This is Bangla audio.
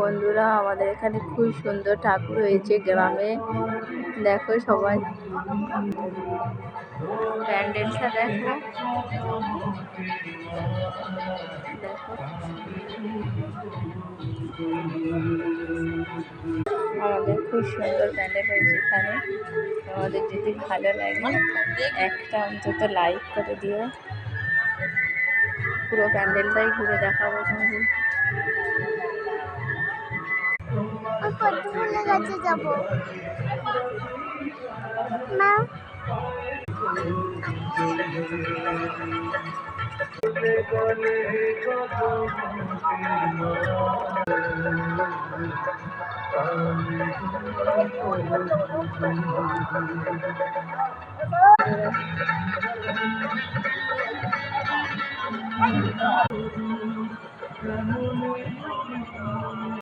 বন্ধুরা, আমাদের এখানে খুব সুন্দর ঠাকুর হয়েছে গ্রামে। দেখো সবাই প্যান্ডেলটা দেখো। দেখো আমাদের খুব সুন্দর প্যান্ডেল হয়েছে এখানে। আমাদের যদি ভালো লাগে একটা অন্তত লাইক করে দিও। পুরো প্যান্ডেলটাই ঘুরে দেখাবো তোমাদের। যাবো না।